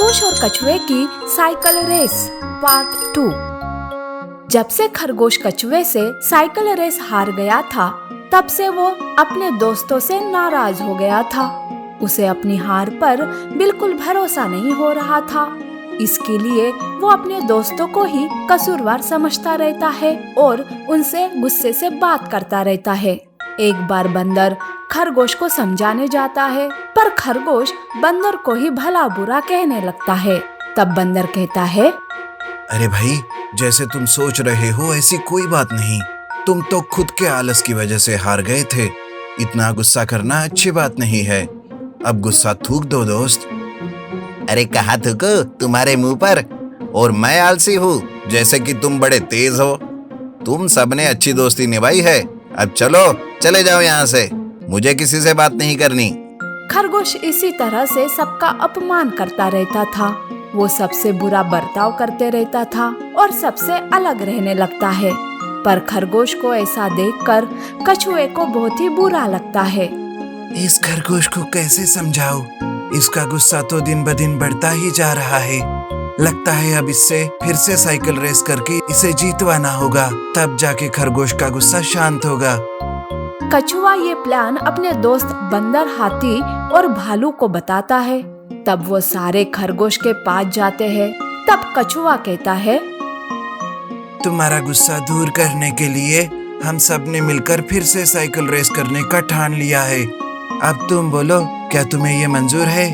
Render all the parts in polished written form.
खरगोश और कछुए की साइकिल रेस पार्ट 2। जब से खरगोश कछुए से साइकिल रेस हार गया था, तब से वो अपने दोस्तों से नाराज हो गया था। उसे अपनी हार पर बिल्कुल भरोसा नहीं हो रहा था। इसके लिए वो अपने दोस्तों को ही कसूरवार समझता रहता है और उनसे गुस्से से बात करता रहता है। एक बार बंदर खरगोश को समझाने जाता है, पर खरगोश बंदर को ही भला बुरा कहने लगता है। तब बंदर कहता है, अरे भाई, जैसे तुम सोच रहे हो ऐसी कोई बात नहीं। तुम तो खुद के आलस की वजह से हार गए थे। इतना गुस्सा करना अच्छी बात नहीं है। अब गुस्सा थूक दो दोस्त। अरे कहाँ थूको, तुम्हारे मुंह पर? और मैं आलसी हूँ, जैसे कि तुम बड़े तेज हो। तुम सबने अच्छी दोस्ती निभाई है, अब चलो चले जाओ यहाँ से। मुझे किसी से बात नहीं करनी। खरगोश इसी तरह से सबका अपमान करता रहता था। वो सबसे बुरा बर्ताव करते रहता था और सबसे अलग रहने लगता है। पर खरगोश को ऐसा देखकर कछुए को बहुत ही बुरा लगता है। इस खरगोश को कैसे समझाऊं? इसका गुस्सा तो दिन ब दिन बढ़ता ही जा रहा है। लगता है अब इससे फिर से साइकिल रेस करके इसे जीतवाना होगा, तब जाके खरगोश का गुस्सा शांत होगा। कछुआ ये प्लान अपने दोस्त बंदर, हाथी और भालू को बताता है। तब वो सारे खरगोश के पास जाते हैं। तब कछुआ कहता है, तुम्हारा गुस्सा दूर करने के लिए हम सब ने मिलकर फिर से साइकिल रेस करने का ठान लिया है। अब तुम बोलो, क्या तुम्हें ये मंजूर है?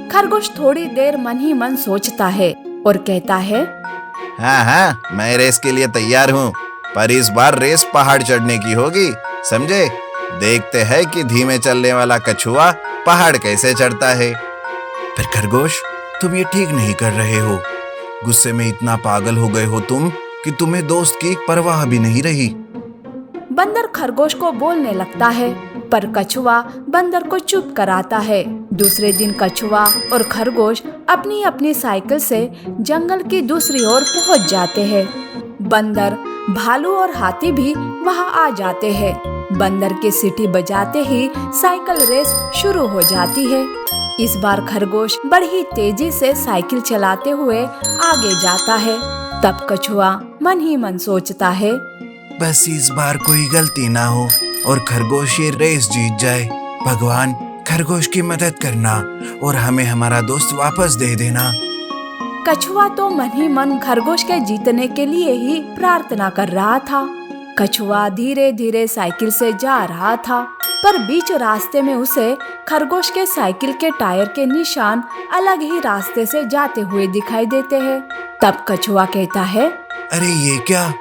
खरगोश थोड़ी देर मन ही मन सोचता है और कहता है, हाँ हाँ, मैं रेस के लिए तैयार हूँ, पर इस बार रेस पहाड़ चढ़ने की होगी, समझे? देखते हैं कि धीमे चलने वाला कछुआ पहाड़ कैसे चढ़ता है। पर खरगोश, तुम ये ठीक नहीं कर रहे हो। गुस्से में इतना पागल हो गए हो तुम कि तुम्हें दोस्त की परवाह भी नहीं रही। बंदर खरगोश को बोलने लगता है, पर कछुआ बंदर को चुप कराता है। दूसरे दिन कछुआ और खरगोश अपनी अपनी साइकिल से जंगल की दूसरी ओर पहुंच जाते हैं। बंदर, भालू और हाथी भी वहां आ जाते हैं। बंदर की सीटी बजाते ही साइकिल रेस शुरू हो जाती है। इस बार खरगोश बड़ी तेजी से साइकिल चलाते हुए आगे जाता है। तब कछुआ मन ही मन सोचता है, बस इस बार कोई गलती ना हो और खरगोश ये रेस जीत जाए। भगवान, खरगोश की मदद करना और हमें हमारा दोस्त वापस दे देना। कछुआ तो मन ही मन खरगोश के जीतने के लिए ही प्रार्थना कर रहा था। कछुआ धीरे धीरे साइकिल से जा रहा था, पर बीच रास्ते में उसे खरगोश के साइकिल के टायर के निशान अलग ही रास्ते से जाते हुए दिखाई देते हैं। तब कछुआ कहता है, अरे ये क्या?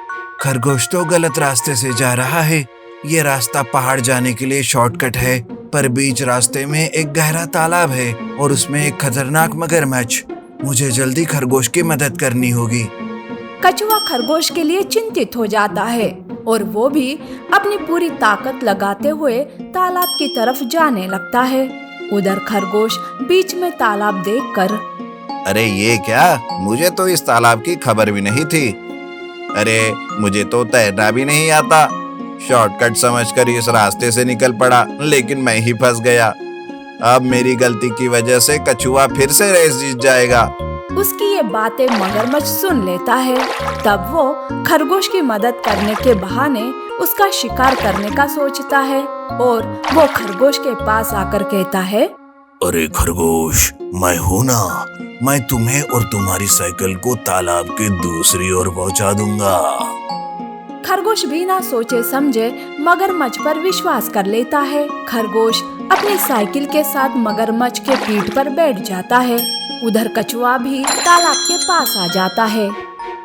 खरगोश तो गलत रास्ते से जा रहा है। ये रास्ता पहाड़ जाने के लिए शॉर्टकट है, पर बीच रास्ते में एक गहरा तालाब है और उसमें एक खतरनाक मगरमच्छ। मुझे जल्दी खरगोश की मदद करनी होगी। कछुआ खरगोश के लिए चिंतित हो जाता है और वो भी अपनी पूरी ताकत लगाते हुए तालाब की तरफ जाने लगता है। उधर खरगोश बीच में तालाब देखकर, अरे ये क्या? मुझे तो इस तालाब की खबर भी नहीं थी। अरे मुझे तो तैरना भी नहीं आता। शॉर्टकट समझकर इस रास्ते से निकल पड़ा, लेकिन मैं ही फंस गया। अब मेरी गलती की वजह से कछुआ फिर से रेस जीत जाएगा। उसकी ये बातें मगरमच्छ सुन लेता है। तब वो खरगोश की मदद करने के बहाने उसका शिकार करने का सोचता है और वो खरगोश के पास आकर कहता है, अरे खरगोश, मैं हूँ ना। मैं तुम्हें और तुम्हारी साइकिल को तालाब की दूसरी ओर पहुँचा दूंगा। खरगोश बिना सोचे समझे मगरमच्छ पर विश्वास कर लेता है। खरगोश अपनी साइकिल के साथ मगरमच्छ के पीठ पर बैठ जाता है। उधर कछुआ भी तालाब के पास आ जाता है।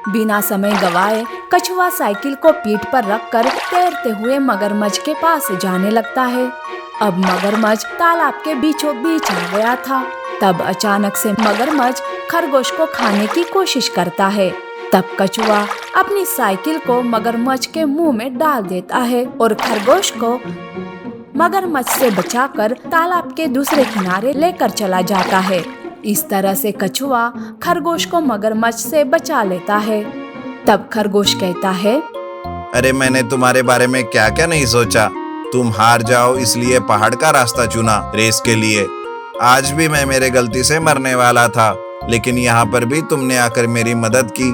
बिना समय गवाए कछुआ साइकिल को पीठ पर रखकर तैरते हुए मगरमच्छ के पास जाने लगता है। अब मगरमच्छ तालाब के बीचों बीच आ गया था। तब अचानक से मगरमच्छ खरगोश को खाने की कोशिश करता है। तब कछुआ अपनी साइकिल को मगरमच्छ के मुंह में डाल देता है और खरगोश को मगरमच्छ से बचाकर तालाब के दूसरे किनारे लेकर चला जाता है। इस तरह से कछुआ खरगोश को मगरमच्छ से बचा लेता है। तब खरगोश कहता है, अरे मैंने तुम्हारे बारे में क्या क्या नहीं सोचा। तुम हार जाओ इसलिए पहाड़ का रास्ता चुना रेस के लिए। आज भी मैं मेरे गलती से मरने वाला था, लेकिन यहाँ पर भी तुमने आकर मेरी मदद की।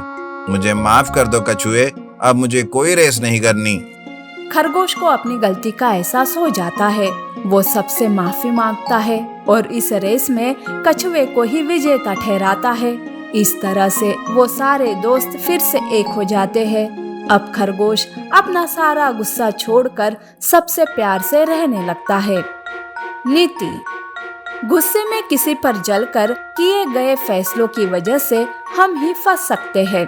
मुझे माफ कर दो कछुए, अब मुझे कोई रेस नहीं करनी। खरगोश को अपनी गलती का एहसास हो जाता है। वो सबसे माफी मांगता है और इस रेस में कछुए को ही विजेता ठहराता है। इस तरह से वो सारे दोस्त फिर से एक हो जाते हैं। अब खरगोश अपना सारा गुस्सा छोड़कर सबसे प्यार से रहने लगता है। नीति: गुस्से में किसी पर जलकर किए गए फैसलों की वजह से हम ही फंस सकते हैं।